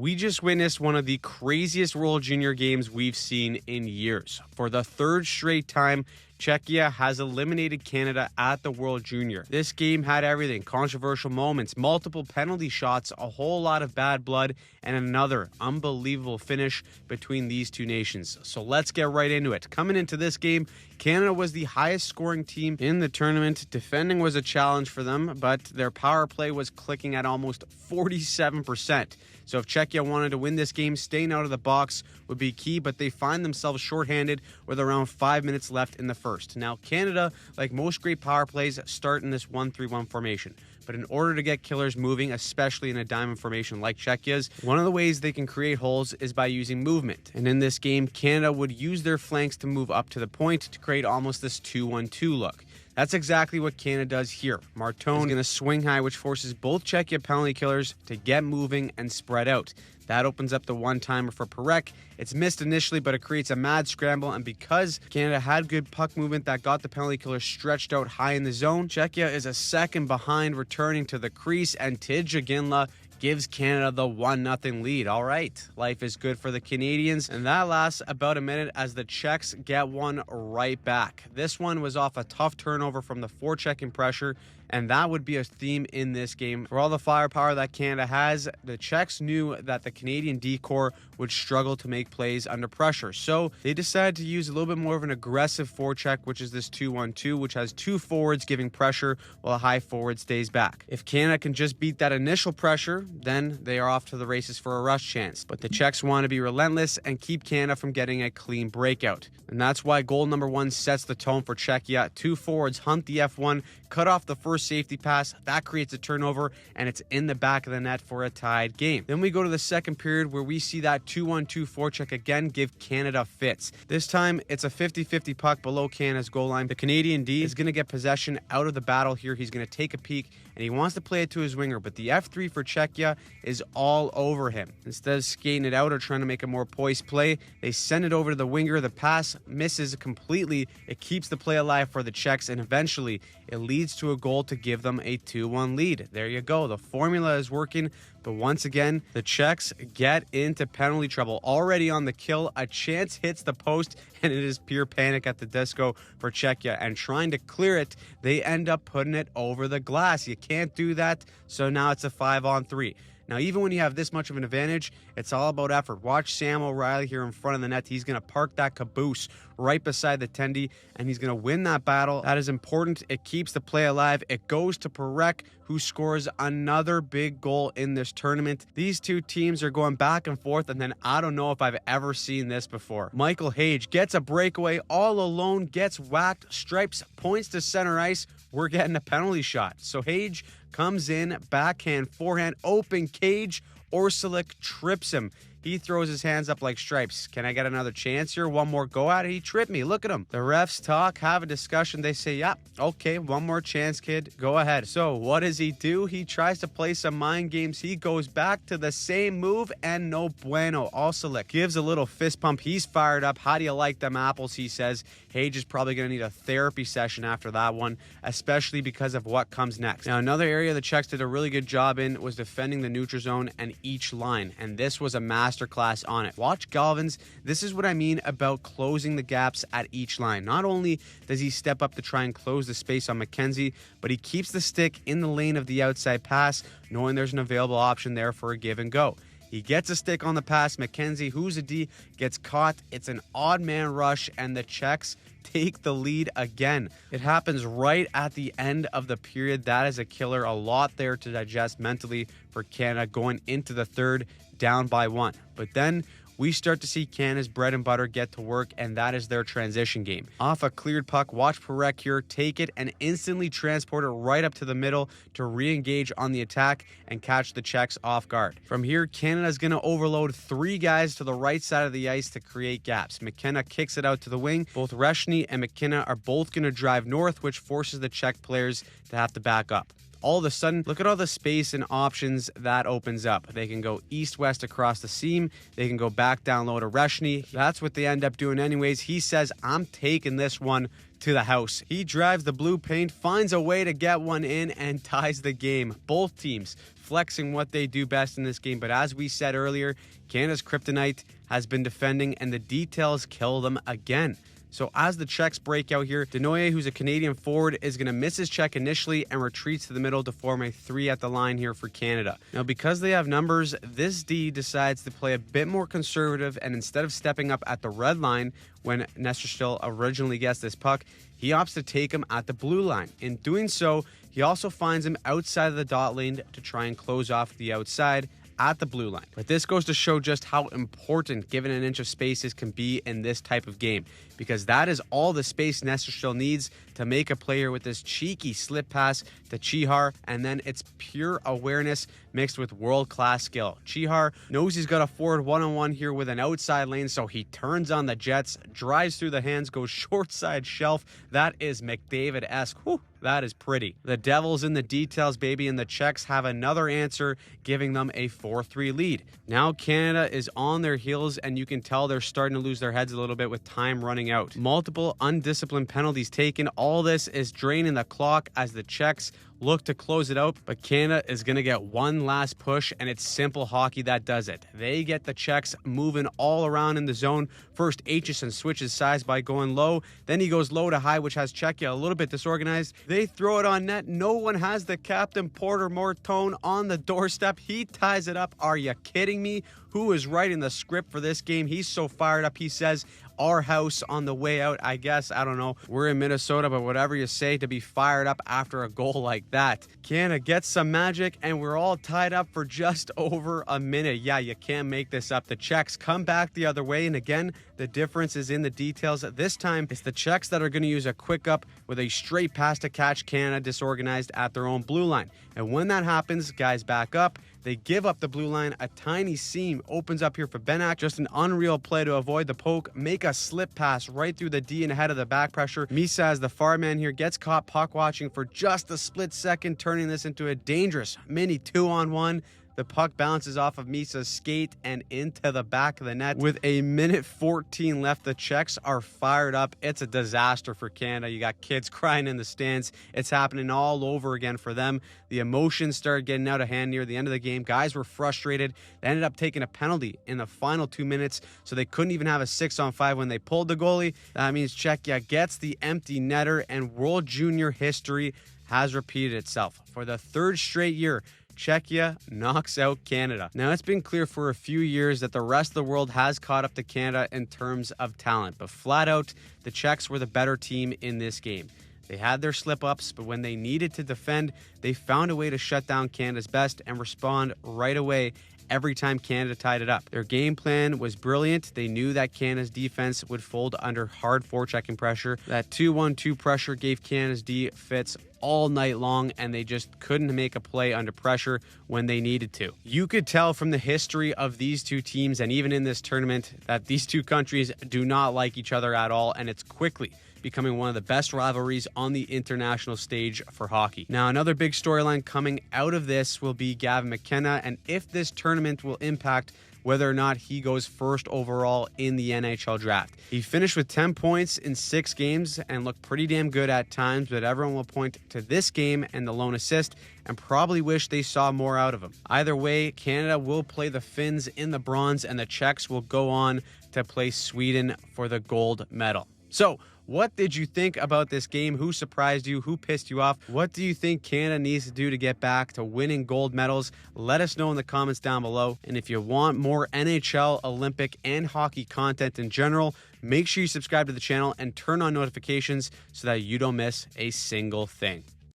We just witnessed one of the craziest World Junior games we've seen in years. For the third straight time, Czechia has eliminated Canada at the World Junior. This game had everything: controversial moments, multiple penalty shots, a whole lot of bad blood, and another unbelievable finish between these two nations. So let's get right into it. Coming into this game, Canada was the highest scoring team in the tournament. Defending was a challenge for them, but their power play was clicking at almost 47%. So if Czechia wanted to win this game, staying out of the box would be key, but they find themselves shorthanded with around 5 minutes left in the first. Now, Canada, like most great power plays, start in this 1-3-1 formation. But in order to get killers moving, especially in a diamond formation like Czechia's, one of the ways they can create holes is by using movement. And in this game, Canada would use their flanks to move up to the point to create almost this 2-1-2 look. That's exactly what Canada does here. Martone is going to swing high, which forces both Czechia penalty killers to get moving and spread out. That opens up the one-timer for Perek. It's missed initially, but it creates a mad scramble, and because Canada had good puck movement that got the penalty killer stretched out high in the zone, Czechia is a second behind, returning to the crease, and Tidjaginla gives Canada the 1-0 lead. All right, life is good for the Canadians, and that lasts about a minute as the Czechs get one right back. This one was off a tough turnover from the forechecking pressure, and that would be a theme in this game. For all the firepower that Canada has, the Czechs knew that the Canadian D-Corps would struggle to make plays under pressure. So they decided to use a little bit more of an aggressive forecheck, which is this 2-1-2, which has two forwards giving pressure while a high forward stays back. If Canada can just beat that initial pressure, then they are off to the races for a rush chance. But the Czechs want to be relentless and keep Canada from getting a clean breakout. And that's why goal number 1 sets the tone for Czechia. Two forwards hunt the F1, cut off the first safety pass. That creates a turnover, and it's in the back of the net for a tied game. Then we go to the second period where we see that 2-1-2 forecheck again give Canada fits. This time, it's a 50-50 puck below Canada's goal line. The Canadian D is going to get possession out of the battle here. He's going to take a peek, and he wants to play it to his winger, but the F3 for Czechia is all over him. Instead of skating it out or trying to make a more poised play, they send it over to the winger. The pass misses completely. It keeps the play alive for the Czechs, and eventually it leads to a goal to give them a 2-1 lead. There you go. The formula is working, but once again, the Czechs get into penalty trouble. Already on the kill, a chance hits the post, and it is pure panic at the disco for Czechia. And trying to clear it, they end up putting it over the glass. You can't do that, so now it's a 5-on-3. Now, even when you have this much of an advantage, it's all about effort. Watch Sam O'Reilly here in front of the net. He's going to park that caboose right beside the tendy, and he's going to win that battle. That is important. It keeps the play alive. It goes to Perek, who scores another big goal in this tournament. These two teams are going back and forth, and then I don't know if I've ever seen this before. Michael Hage gets a breakaway all alone, gets whacked, stripes, points to center ice. We're getting a penalty shot. So Hage comes in, backhand, forehand, open cage. Orsulik trips him. He throws his hands up like stripes. Can I get another chance here? One more go at it? He tripped me. Look at him. The refs talk, have a discussion. They say, yeah, okay, one more chance, kid. Go ahead. So what does he do? He tries to play some mind games. He goes back to the same move, and no bueno. Orsulik gives a little fist pump. He's fired up. How do you like them apples, he says. Hage is probably going to need a therapy session after that one, especially because of what comes next. Now, another area the Czechs did a really good job in was defending the neutral zone and each line, and this was a masterclass on it. Watch Galvin's. This is what I mean about closing the gaps at each line. Not only does he step up to try and close the space on McKenzie, but he keeps the stick in the lane of the outside pass, knowing there's an available option there for a give and go. He gets a stick on the pass. McKenzie, who's a D, gets caught. It's an odd man rush, and the Czechs take the lead again. It happens right at the end of the period. That is a killer. A lot there to digest mentally for Canada going into the third, down by 1. But then we start to see Canada's bread and butter get to work, and that is their transition game. Off a cleared puck, watch Perek here take it and instantly transport it right up to the middle to re-engage on the attack and catch the Czechs off guard. From here, Canada's going to overload 3 guys to the right side of the ice to create gaps. McKenna kicks it out to the wing. Both Reshny and McKenna are both going to drive north, which forces the Czech players to have to back up. All of a sudden, look at all the space and options that opens up. They can go east-west across the seam. They can go back down low to Reshny. That's what they end up doing anyways. He says, I'm taking this one to the house. He drives the blue paint, finds a way to get one in, and ties the game. Both teams flexing what they do best in this game, but as we said earlier, Canada's kryptonite has been defending, and the details kill them again. So as the Czechs break out here, Denoye, who's a Canadian forward, is going to miss his check initially and retreats to the middle to form a 3 at the line here for Canada. Now, because they have numbers, this D decides to play a bit more conservative, and instead of stepping up at the red line when Nestersteel originally gets this puck, he opts to take him at the blue line. In doing so, he also finds him outside of the dot lane to try and close off the outside at the blue line. But this goes to show just how important given an inch of spaces can be in this type of game, because that is all the space Nestersteel needs to make a player with this cheeky slip pass to Čihar, and then it's pure awareness mixed with world-class skill. Čihar knows he's got a forward one-on-one here with an outside lane, so he turns on the jets, drives through the hands, goes short side shelf. That is McDavid-esque. Whew. That is pretty. The devil's in the details, baby, and the Czechs have another answer, giving them a 4-3 lead. Now Canada is on their heels, and you can tell they're starting to lose their heads a little bit with time running out. Multiple undisciplined penalties taken. All this is draining the clock as the Czechs look to close it out, but Canada is going to get one last push, and it's simple hockey that does it. They get the Czechs moving all around in the zone. First, Aitchison switches sides by going low. Then he goes low to high, which has Czechia a little bit disorganized. They throw it on net. No one has the captain, Porter Mortone, on the doorstep. He ties it up. Are you kidding me? Who is writing the script for this game? He's so fired up. He says, "Our house" on the way out. I guess, I don't know. We're in Minnesota, but whatever you say to be fired up after a goal like that. Canada gets some magic, and we're all tied up for just over a minute. Yeah, you can't make this up. The Czechs come back the other way, and again, the difference is in the details. This time, it's the Czechs that are going to use a quick up with a straight pass to catch Canada disorganized at their own blue line. And when that happens, guys back up. They give up the blue line. A tiny seam opens up here for Benak. Just an unreal play to avoid the poke. Make a slip pass right through the D and ahead of the back pressure. Misa, as the far man here, gets caught puck watching for just a split second, turning this into a dangerous mini 2-on-1. The puck bounces off of Misa's skate and into the back of the net. With a minute 14 left, the Czechs are fired up. It's a disaster for Canada. You got kids crying in the stands. It's happening all over again for them. The emotions started getting out of hand near the end of the game. Guys were frustrated. They ended up taking a penalty in the final 2 minutes, so they couldn't even have a 6-on-5 when they pulled the goalie. That means Czechia gets the empty netter, and World Junior history has repeated itself. For the third straight year, Czechia knocks out Canada. Now, it's been clear for a few years that the rest of the world has caught up to Canada in terms of talent, but flat out, the Czechs were the better team in this game. They had their slip-ups, but when they needed to defend, they found a way to shut down Canada's best and respond right away every time Canada tied it up. Their game plan was brilliant. They knew that Canada's defense would fold under hard forechecking pressure. That 2-1-2 pressure gave Canada's D fits all night long, and they just couldn't make a play under pressure when they needed to. You could tell from the history of these two teams, and even in this tournament, that these two countries do not like each other at all, and it's quickly becoming one of the best rivalries on the international stage for hockey. Now, another big storyline coming out of this will be Gavin McKenna, and if this tournament will impact whether or not he goes first overall in the NHL draft. He finished with 10 points in 6 games and looked pretty damn good at times, but everyone will point to this game and the lone assist and probably wish they saw more out of him. Either way, Canada will play the Finns in the bronze, and the Czechs will go on to play Sweden for the gold medal. So, what did you think about this game? Who surprised you? Who pissed you off? What do you think Canada needs to do to get back to winning gold medals? Let us know in the comments down below. And if you want more NHL, Olympic, and hockey content in general, make sure you subscribe to the channel and turn on notifications so that you don't miss a single thing.